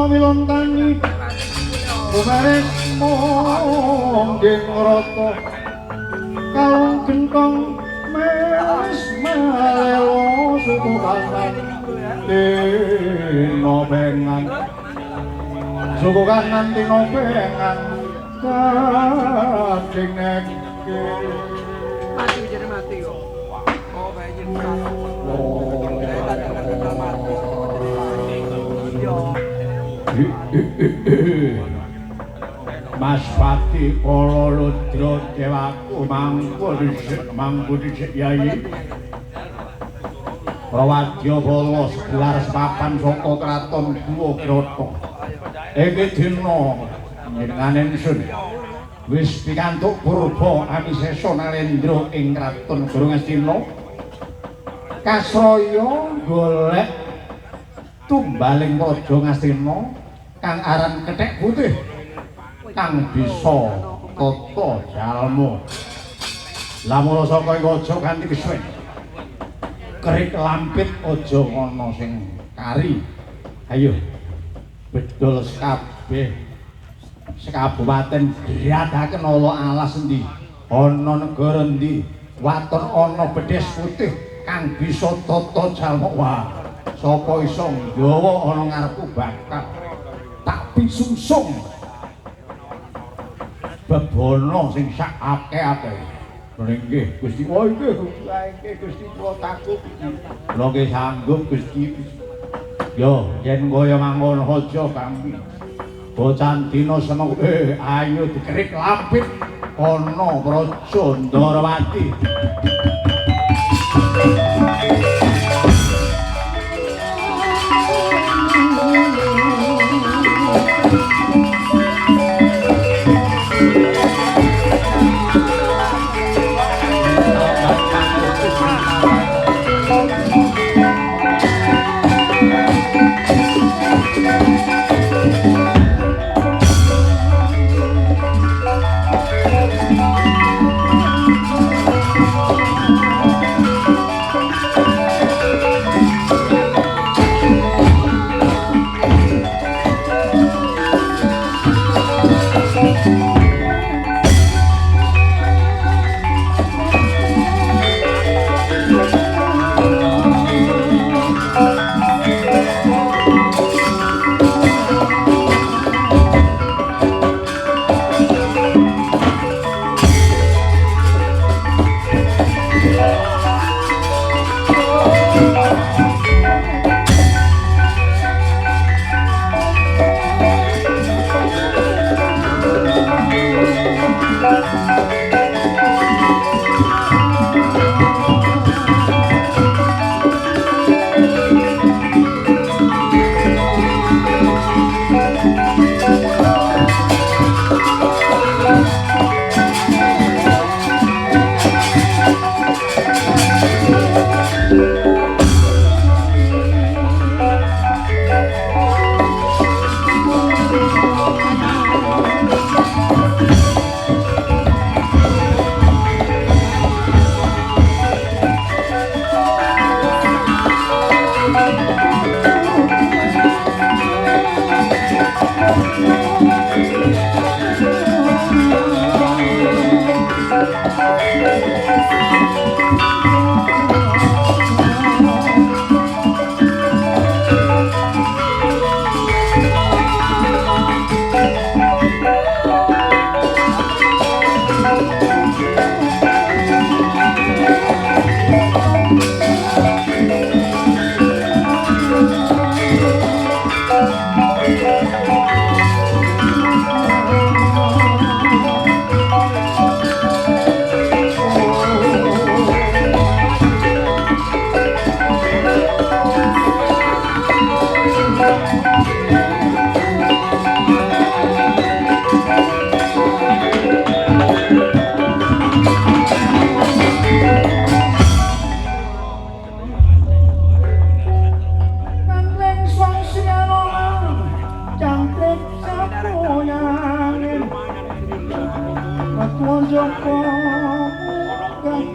milontani Kumaris mongging rata kalung gentong mes malelo suku kanan dino bengan suku kanan dino bengan kading neke mati jadi mati kok oh bayin Mas Pati Kala Rudra Dewaku mangku dhisik Yayi Prawadya Bala segelar sepapan saka kraton Guwa Grata iki dina njenengan ingsun wis pikantuk purba Amisesa Nalendra ing kraton Negara Ngastina kasraya golek tumbaling raja Ngastina kang aran Kethek Putih kang bisa tata jalma. Lah mula saka iku aja kanthi kesuwen. Kerik lampit aja ana sing kari. Ayo bedol kabeh sekabupaten diadaken ala alas endi, ana negara endi, waton ana bedhes putih kang bisa tata jalma. Wah, sapa iso nggawa ana ngarepku bakal tak pisungsung bebono sing sak akeh-akeh. Nggih, Gusti. Oh nggih, Gusti kula takut iki. Kula nggih sanggup Gusti. Yo, yen kaya mangkono aja kami. Bocah dina seneng ayo dikerik lapit ana Praja Ndarawati.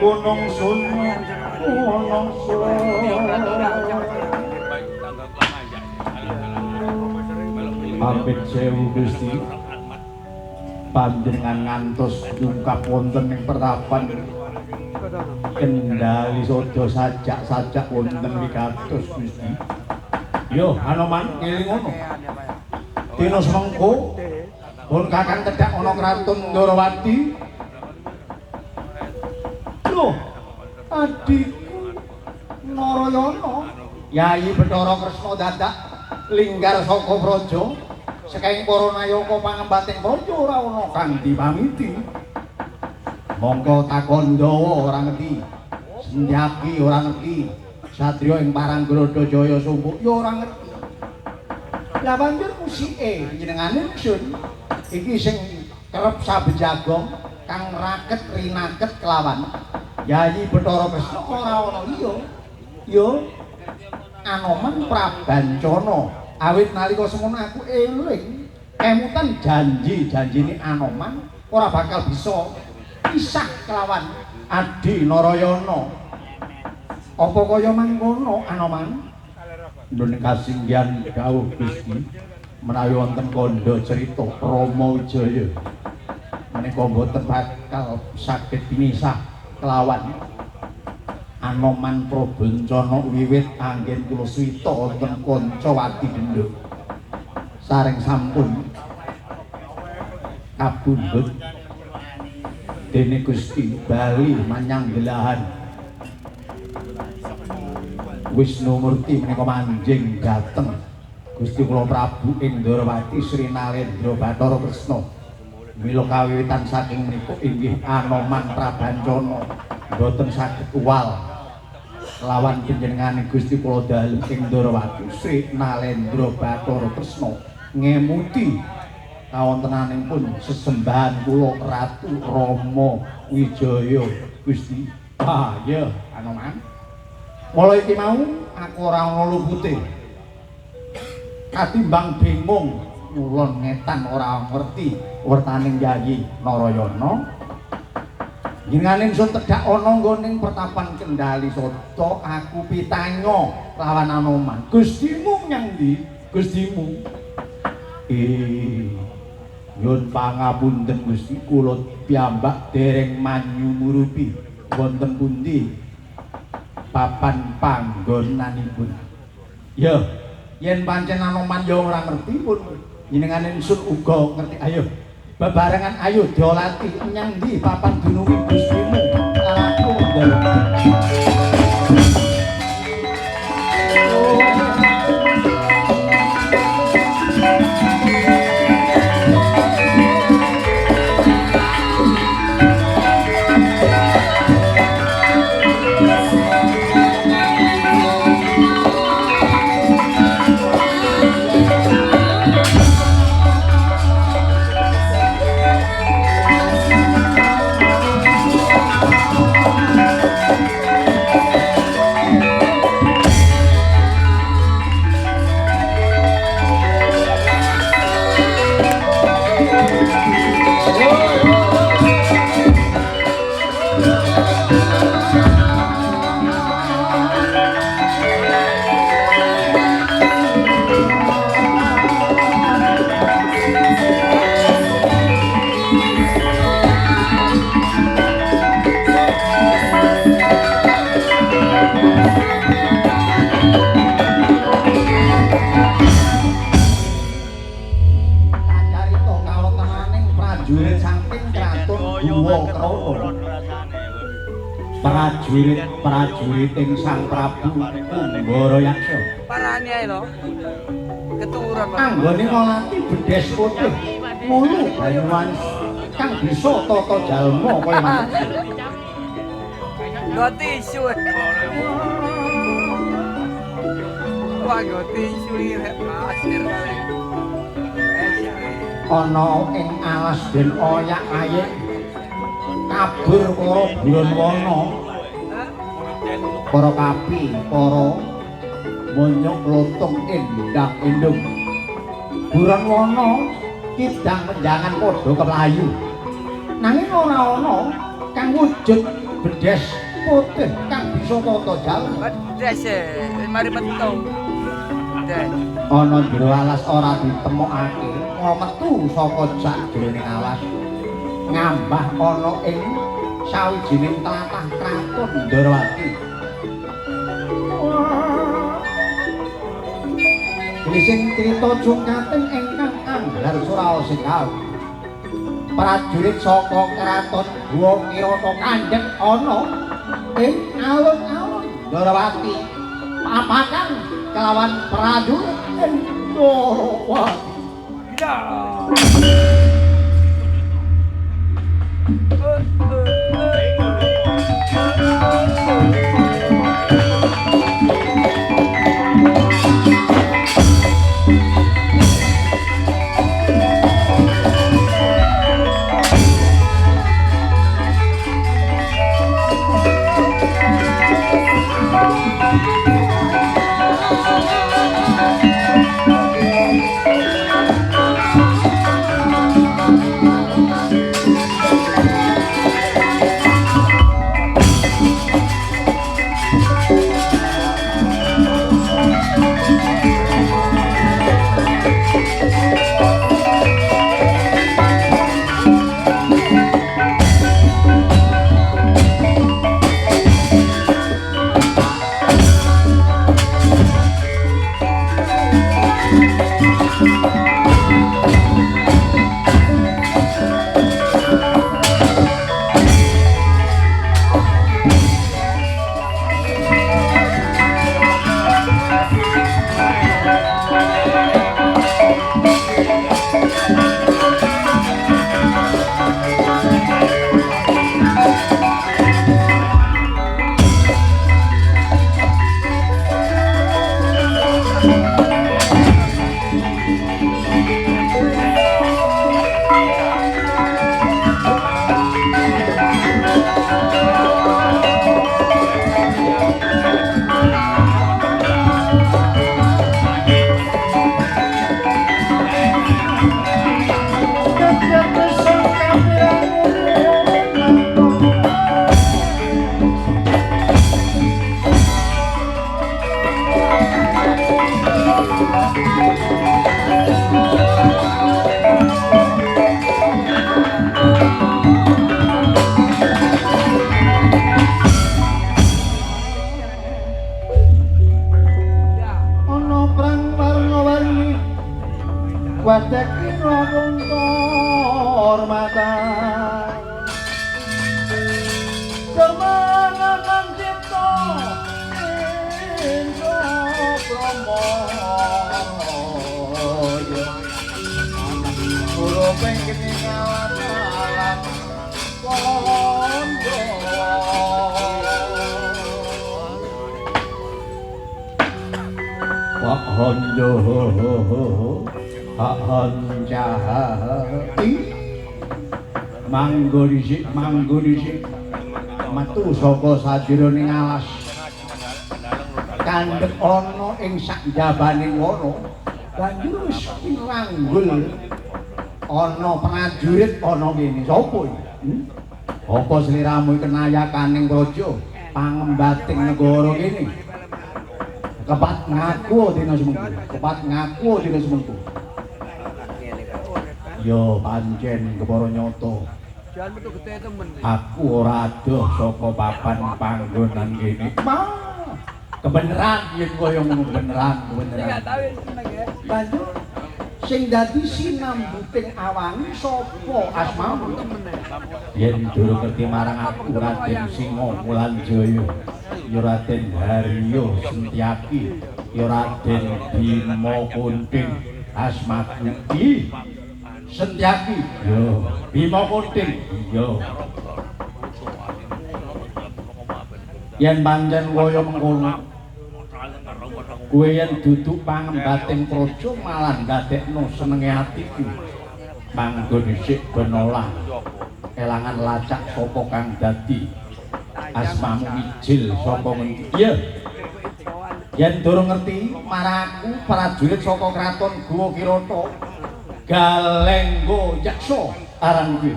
Gunung Sun, Gunung Sun. Pamit sewu Gusti. Panjenengan ngantos dungkap wonten ing pertapan Kendali Sada sajak wonten wigatos Gusti. Yo Anoman ngeling ngono. Dina semengko pun Kakang cedhak ana Kratun Ndarawati. Loh, adikku Narayana, Yayi Bathara Kresna dadak linggar saka praja. Saking para nayaka pangembating praja ora ana kang dipamiti. Mongko takon Ndawa ora ngerti, Sendyaki ora ngerti, satriya ing Paranggrada Jaya Sumbuk ya ora ngerti. Lah banjur musike jenengane ingsun iki sing kerep sabejagong kang raket rinaket kelawan Yayi Bathara Kresna ora ana liya. Ya Anoman Prabancana. Awit nalika semono aku eling kemutan janji-janjine Anoman ora bakal bisa pisah kelawan Adi Narayana. Apa kaya mangkono Anoman? Nun kasinggihan dawuh Gusti menawi wonten kandha crita Rama Wijaya menika boten bakal saged pinisah kelawan Anoman Prabancana wiwit anggen kula swita wonten Kancawati Genduk. Sareng sampun kabundut dene Gusti bali manyang gelahan Wisnu Murti menika manjing dhateng Gusti kula Prabu ing Ndarawati Sri Nalendra Bathara Kresna. Mila kawiwitan saking menika inggih Anoman Prabancana boten saged uwal lawan panjenengane Gusti kula dalem ing Ndarawati Sri Nalendra Bathara Kresna ngemuti kawontenanipun sesembahan kula Ratu Rama Wijaya Gusti. Ah ya Anoman. Mula iki mau aku ora ana lupute. Katimbang bingung ulun ngetan ora ngerti wertaning Yayi Narayana. Jenengane ingsun tedhak ana nggoning pertapan Kendali Sada, aku pitanya lawan Anoman. Gustimu nyang ndi? Gustimu. Nyuwun pangapunten Gusti, kula piyambak dereng manyumurupi wonten pundi papan panggonanipun. Ya, yen pancen Anoman ya ora ngerti pun jenengane ingsun uga ngerti. Ayo, bebarengan ayo diolati nyang ndi papan dununging Gustimu. Aku prajurit ing Sang Prabu Kumbarayaksa. Parani ae lho. Keturunan. Anggone nglati bedhes putih mulu Banyuwangi kang bisa tata jalma kaya manusia. Go tisu. Wah, go tisu iki pasir kali. Ana ing alas den oyak-ayek kabur para bulan wana. Para kapi, para monyok lotung endang endung. Buron wana kidang menjangan padha kemlayu. Nanging ora ana kang wujud bedhes putih kang bisa tata jalma. Bedhes mari metu. ana jero alas ora ditemokake metu saka sakjroning alas ngambah ana ing sawijining tlatah kraton Ndarawati. Sing crita jungkating ingkang anggar Suraosika. Prajurit saka kraton Guwa Kirata kandhek ana ing alun-alun Ndarawati. Papakan kelawan prajurit Ndarawati. Ya. Manggo dhisik metu saka sajroning alas kandhek ana ing sak jabaning wana banjur wis piranggul ana prajurit ana kene sapa iki apa sliramu kenayakaning praja pangembating negara kene kepat ngaku dina semengko yo pancen kepara nyata aku ora adoh saka papan panggonan kene. Kebeneran yen kaya ngono beneran. Banjur sing dadi sinambuting awangi sapa asmamu? Yen durung ngerti marang aku Raden Singa Wulanjaya, ya Raden Haryo Sentyaki, ya Raden Bima Kunting asmaku iki. Sentyaki, yo. Bima Kunting, yo. Yen pancen kaya mengkono, kowe yen duduk pangembating praja malah ndadekno senenge atiku. Manggo dhisik ben olah kelangan lacak sapa kang dadi asmamu Ijil saka ngendi? Iya. Yen durung ngerti marang aku prajurit saka kraton Guwa Kirata. Galenggo Yaksa aran kuwi.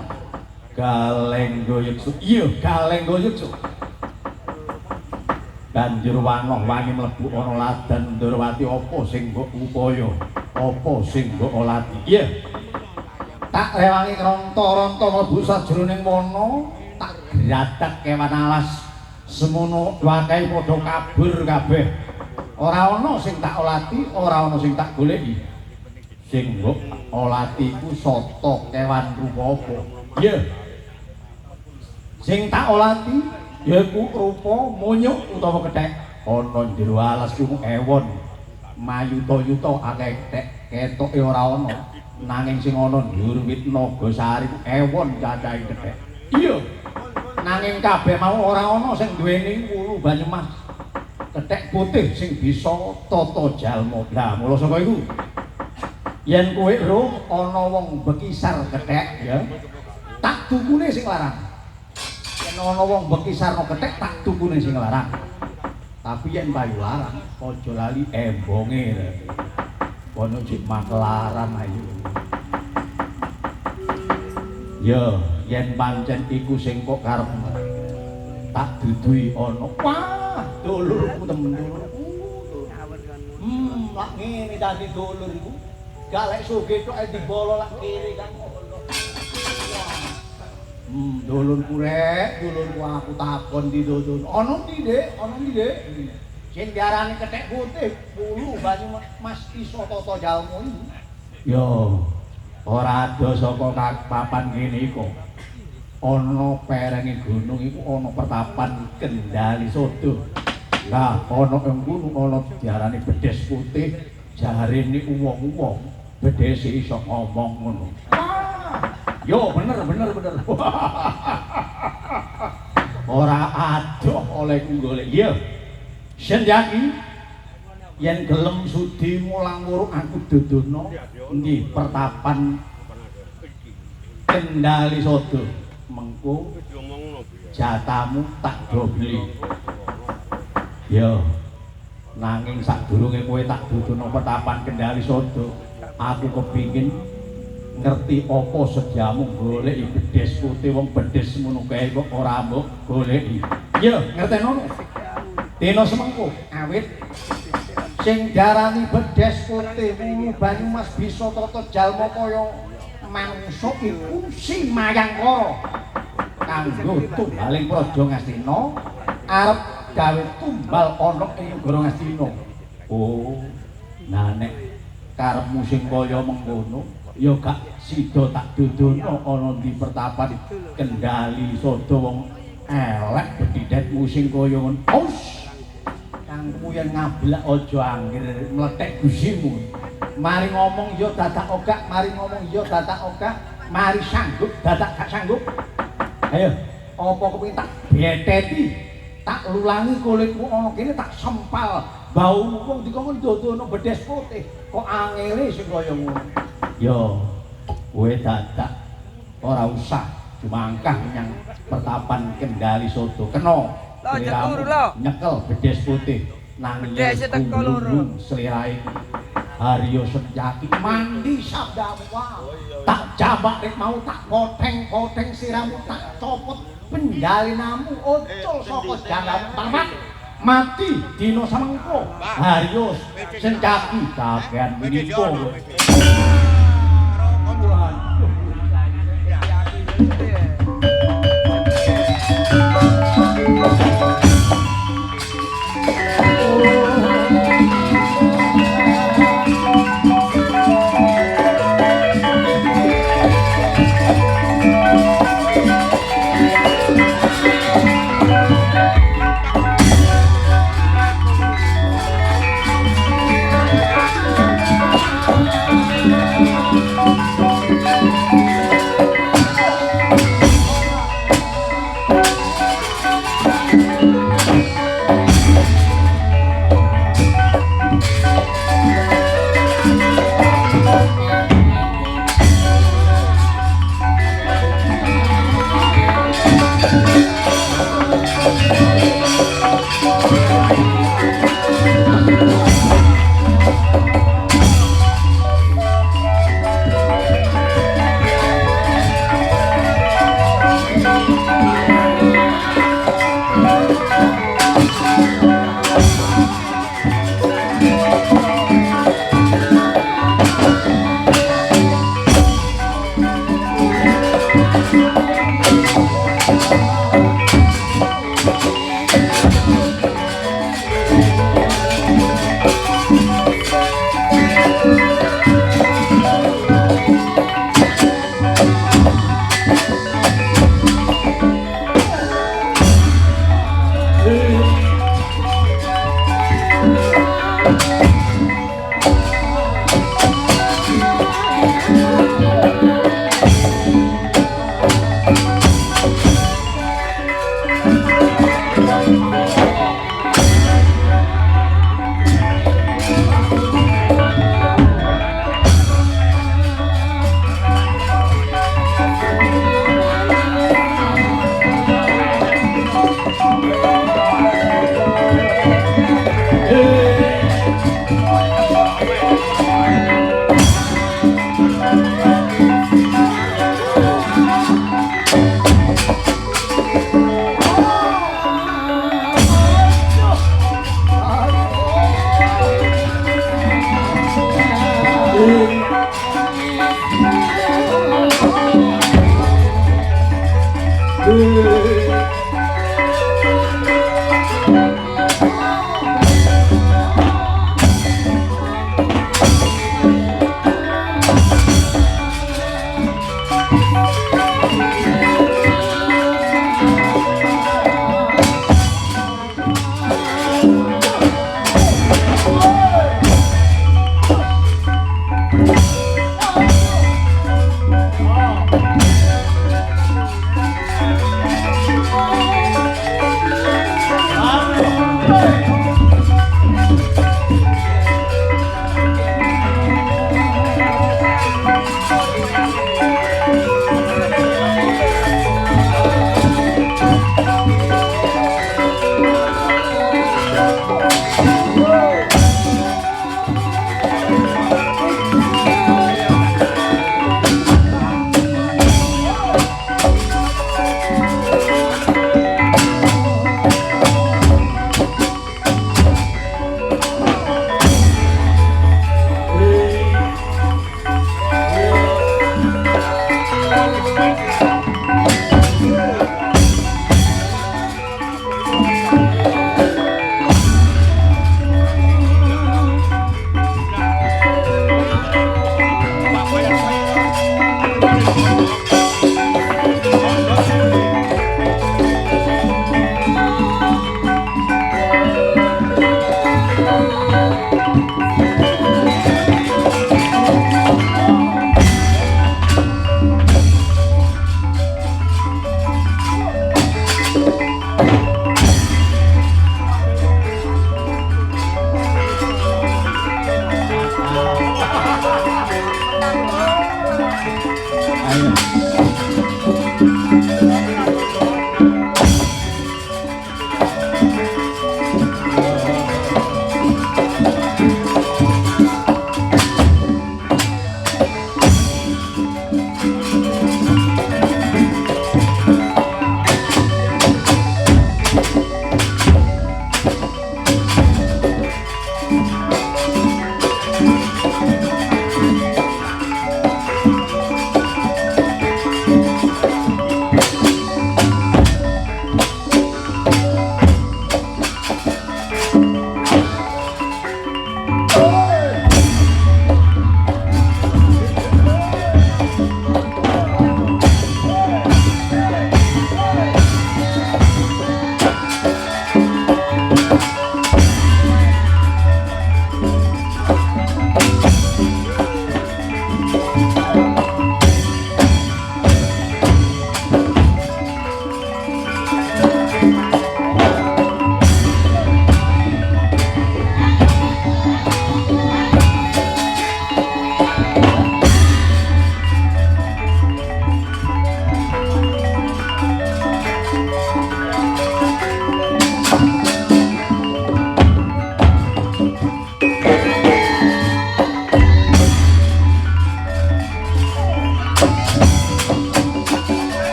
Galenggo Yaksa. Iya, Galenggo Yaksa. banjur wanoh-wangi mlebu ana ladan Ndrawati apa sing mbok upaya apa sing mbok olati iya tak rewangi kronta-ronta mlebu sajroning wana tak gratak kewan alas semono wakai padha kabur kabeh ora ana sing tak olati ora ana sing tak goleki sing mbok olati iku soto kewan rupa apa iya sing tak olati yaiku rupa monyuk utawa kethek ana jero alas iku ewon mayuta-yuta akeh kethek ketoke ora ana nanging sing ana dhuwur wit Nagasari ewon cacahe kethek iya nanging kabeh mau ora ana sing duweni wulu Banyumas kethek putih sing bisa tata jalma lah mula saka iku yen kowe roh ana wong bekisar kethek ya tak tukune sing larang ana wong bekisarno kethek tak tukune sing larang. Tapi yen payu larang aja lali embonge. Kono jek makelaran ayo. Ya, yen pancen iku sing kok karepmu. Tak duduhi ana. Wah, dulurku temen dulurku. Lak ngene tadi dulur iku. Gak lek sugih tok dibolo lak kiri kan. Dulurku rek, dulurku aku takon di dodon. Ana ndi, Dik? Ana ndi, Dik? Sing diarani kethek putih, wulu Banyumas iso tata jalmu iki. Yo, ora ada saka papan kene iku. Ana perenge gunung iku ana pertapan Kendali Sodo. Lah, ana ing gunung ana diarani bedes putih, jarene wong-wong bedese iso ngomong ngono. Yo bener. Ora adoh oleh golek. Iya. Senjaki yen gelem sudi mulang wuruk aku dodono nggih pertapan Kendali Sodo. Mengko jatamu tak dobli. Yo. Nanging sadurunge kowe tak dodono pertapan Kendali Sodo, aku kepingin ngerti apa sediamu goleki bedes putih wong bedes ngono kae kok ora mbok goleki. Iya, ngerteno. Dina semengko awit sing diarani bedes putih wulu Banyumas bisa tata jalma kaya manungsa iku si Mayangkara. Kanggo tumbaling Praja Ngastina arep gawe tumbal ana ing Negara Ngastina. Oh, nah nek karepmu sing kaya mengkono ya gak sida tak dodono ana di pertapan Kendali Sodo wong elek bedhidhetmu sing kaya ngono. Aus. Kangmu yen ngablak aja anggere mlethek gusimu. Mari ngomong ya dadak ogak, mari ngomong ya dadak ogak, mari sanggup dadak gak sanggup. Ayo, apa kepengin tak beteti, tak lulangi kulitmu ana kene tak sempal baumu wong dikon dodono bedes putih. Kok angele sing kaya ngono. Yo, kowe dadak ora usah jumangkah menyang pertapan Kendali Sodo. Kena nyekel bedes putih nanging selirahe Haryo Senjaki mandi sabdamu tak jabak rek mau tak koteng siramu tak copot pendalinamu ucul saka janggamu tamat mati dina samengko Haryo Senjaki kakean miniko.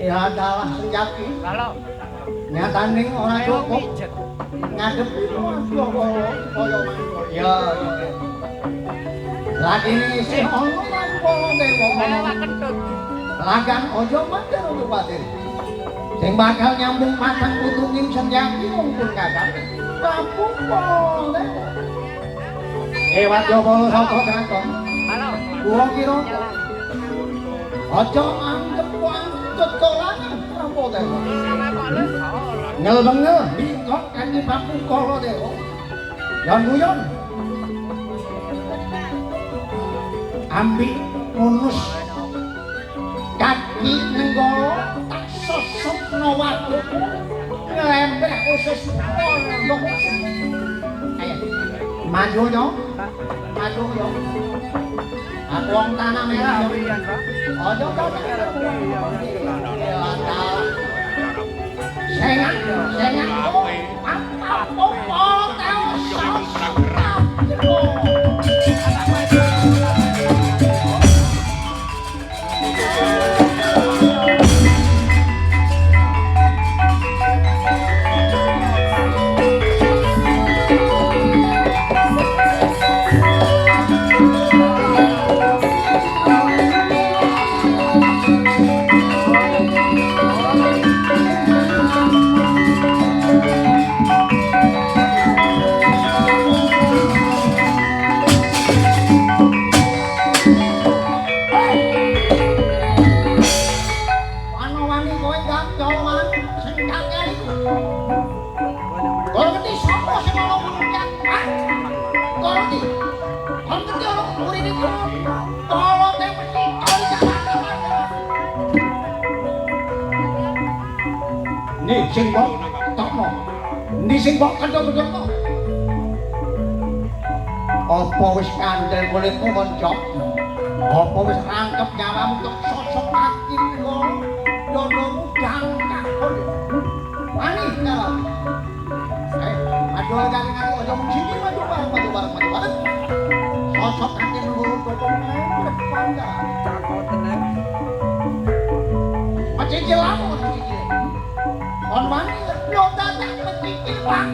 Ya dalah sejati. Nyataning ora cukup ngadepi kaya mangko. Ya. Lakine isih ana mangko dewa. Lagan aja mandir Bupati. Sing bakal nyambung matang putunging senjati mumpun kakak. Kapung dewa. Wadya kala saka kakon. Halo. Kuwi kira aja anggep cocolanan rampo dewa. Ngel-ngel bingkok kanthi bakung kala dewa. Yan guyon. Ambi ngunus kaki nenggala tak sosokno watuku nglembeh usus pondok. Ayo. Maju yo. Maju yo. Aku wong tanah merah yo pian, Pak. Aja kok. Sengat, sengat. Apa tau Kolote mesti nih sing kok tokno. Ndi sing kok kendho-kendho. Apa wis kandel kulitmu koncok? Apa wis rangkep nyawamu untuk sosok kaki kula? Yonomu jangkak kok. Wani ta. Maju kali ngati aja sini maju bareng. Sosok kaki nunggu totong depan ta. Cakot tenan. Macicil lamu macicil. On wani yo datang macicil Bang.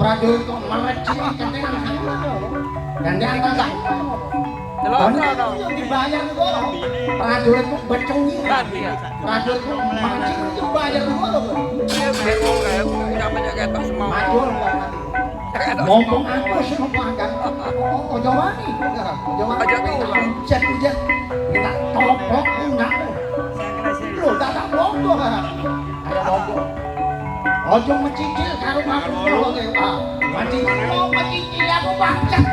Prajurit kok mereci kentekan gandengan enggak delok dibayar kok prajurit kok becengi prajurit kok mereci dibayar kok Bengong kayak namanya ketok semua. majul ngomong aku sih ngomongkan ojo wani hujan minta toplok enggak lho tak londo kan ayo londo ojo mencicil karo aku kok Pak. Mencicil aku bangkat.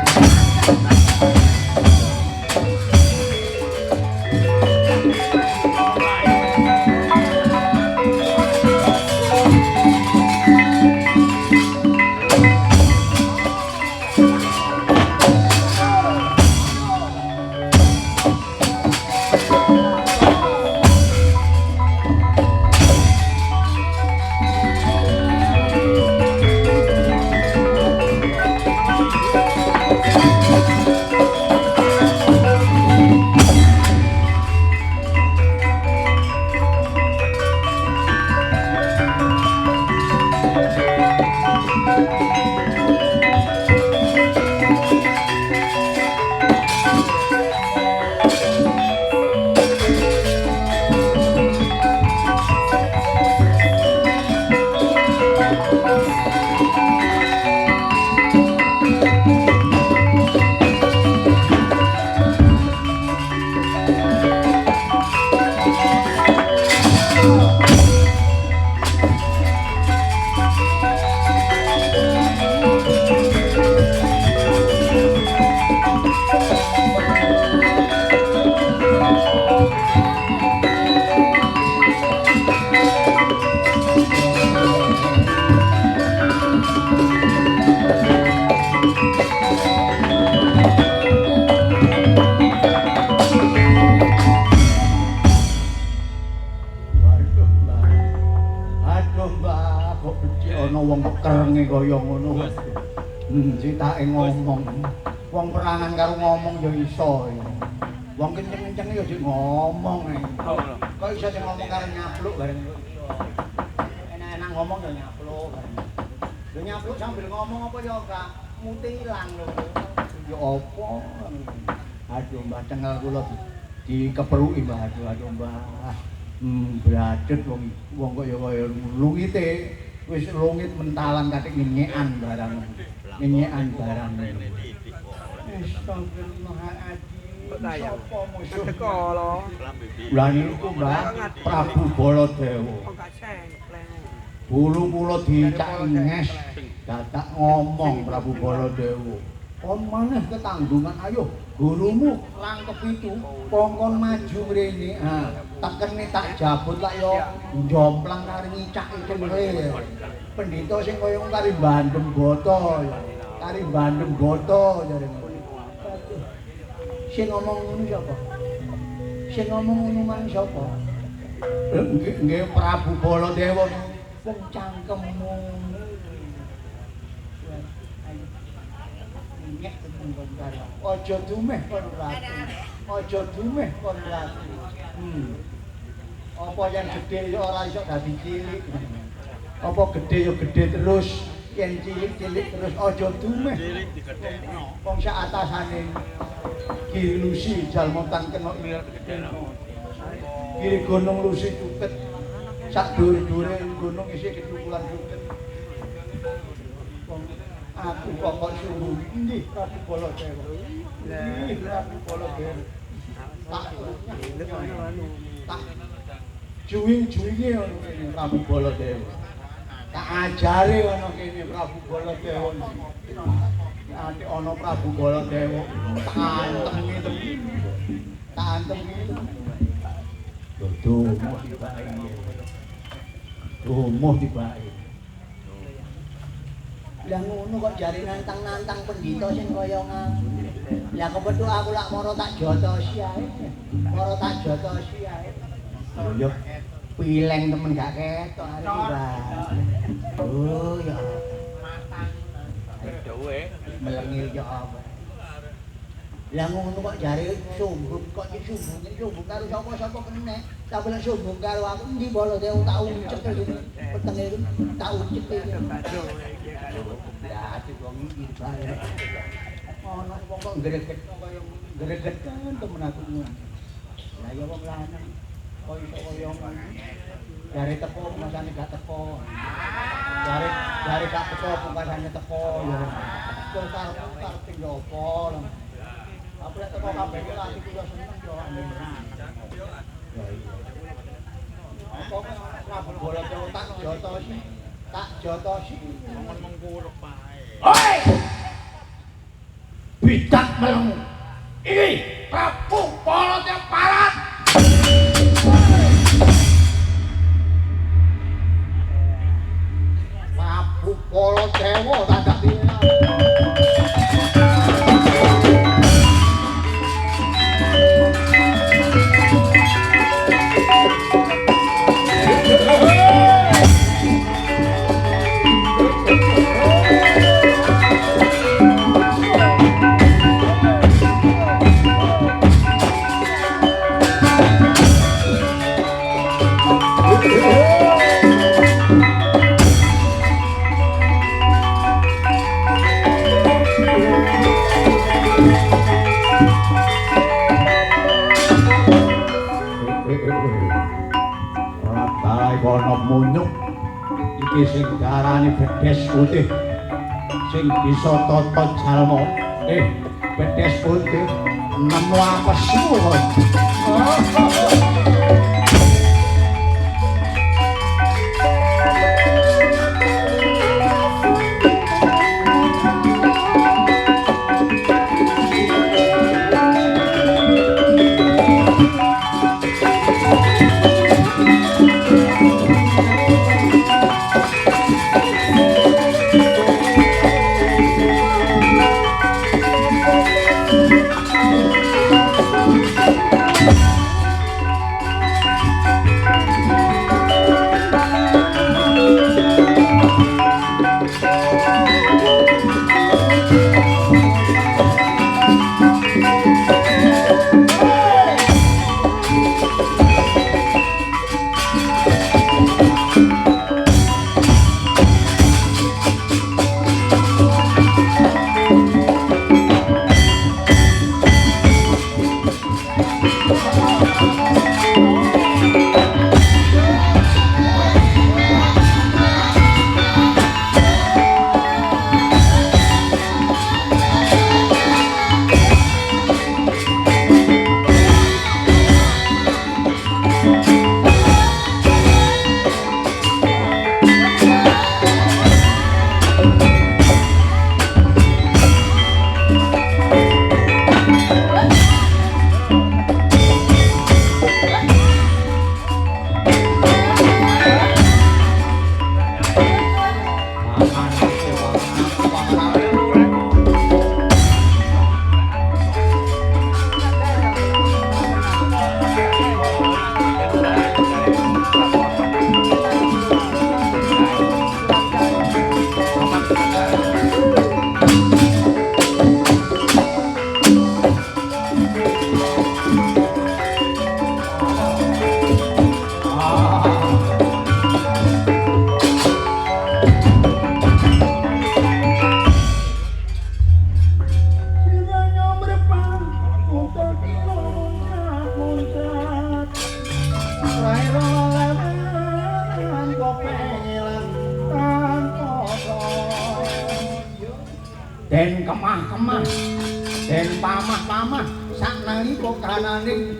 Kaya ngono. Citake ngomong. Wong perangan karo ngomong ya iso. Wong kenceng-kenceng ya dik ngomong. Kok iso sing ngomong karo nyapluk bareng iso. Enak-enak ngomong ya nyapluk bareng. Lho nyapluk sambil ngomong apa ya gak mutilang lho. Ya apa? Aduh Mbah cengel kula dikeperuki Mbah. Aduh Mbah. Bradhet wong kok ya kaya lungite. Wis lungit mentalan katik nyenyekan barang. Astagfirullahaladzim. Sapa musuh? Teko Lah niku Mbah Prabu Baladewa. Bulu kula dicak nges, dadak ngomong Prabu Baladewa. kon maneh ketanggungan ayo gurumu rangkep itu kongkon maju mrene tekene tak jabut lak yo njomplang kari ngicak itu lho pendhita sing kaya kari bandem boto kari bandem boto jarene sing ngomong ngono sapa sing ngomong ngono man sapa nggih Prabu Baladewa wong cangkemmu aja dumeh kon ratu. Aja dumeh kon ratu. Apa yang gede ya ora iso dadi cilik. Apa gede ya gede terus, yen cilik-cilik terus aja dumeh. Wong sak atasane Kiri Lusi jalmotan kena Kiri Gunung Lusi cuket. Sak dhuwur-dhuwure gunung isih kecukulan cuket. Aku pokok suruh ini Prabu Baladewa. Ini Prabu Baladewa. Tak juwing-juwinge ono kene Prabu Baladewa. Tak ajare ono kene Prabu Baladewa. Ati ono Prabu Baladewa. Tak antemi. Domo dibake. Domo dibake. Lah ngono kok jare nantang-nantang pendhita sing kaya ngono. Lah kepethuk aku lak mara tak jotosi ae. Mara tak jotosi ae. Yo pileng temen gak ketok arek iki, oh ya. Dewe melengil yo apa. Lah ngono kok jare sombong kok sombong karo sapa-sapa kene. Tapi lek sombong karo aku ndi Baladewa tak uncek petenge tak uncek iki. Ya ati wong iki bae. Ono wong kok greget kaya greget temen aku ngono. Lah ya wong lanang kok iso kaya ngono. Jare teko masane gak teko. Jare gak teko pungkasane teko ya. Terus karep tinggal apa lho. Apa lek teko kabeh iki lati kula seneng yo. Ya iya. Apa Prabu Baladewa tak jotosi. Tak jotosi ngomong kurep bae. Oi! Bidak melemu. Iki Prabu Baladewa parat. Prabu Baladewa dadak munyuk iki sing diarani bedes putih sing bisa tata jalma bedes putih nemu apa semua kemah-kemah den pamah-pamah saknalika kananing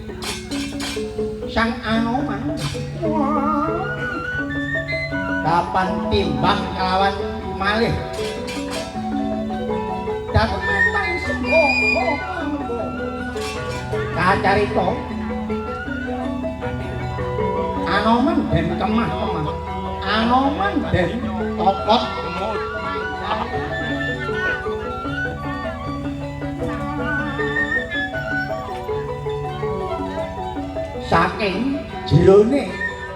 Sang Anoman. Kapan timbang kelawan malih dateng mentang sembong kacarita Anoman den kemah-kemah Anoman den tokot saking jerone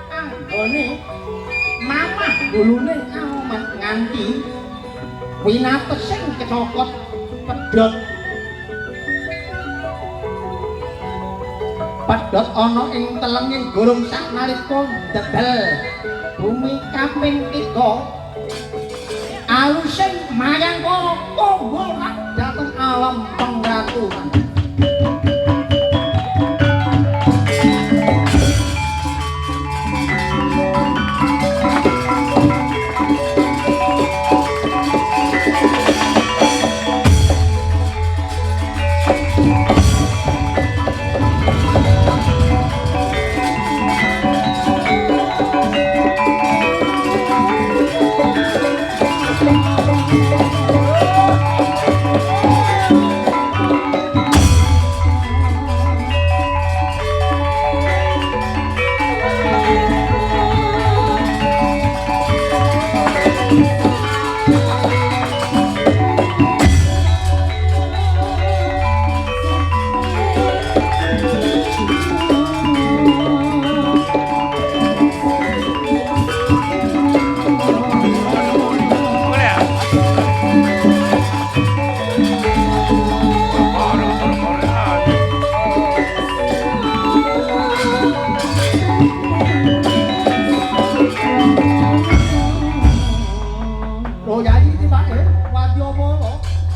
anggone mamah gulune Anoman nganti winatesing kecokot pedhot ana ing telenging gurung saknalika dedel bumi kaping 3 alusing mayang para konggol dhateng alam pengratuan.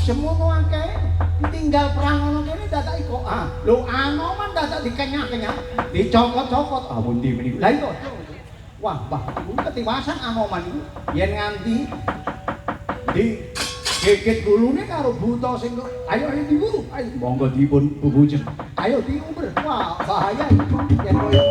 Semono akeh tinggal perang ngono kene dadak iko. Lho Anoman dadak dikenyah-kenyah, dicokot-cokot. Pundi meniku. Lah iya. Wah, ketiwasan Anoman iku yen nganti di gegit gulune karo buta sing ayo diburu. Ayo monggo dipun bubujen. Ayo diuber. Wah, bahaya iki yen koyo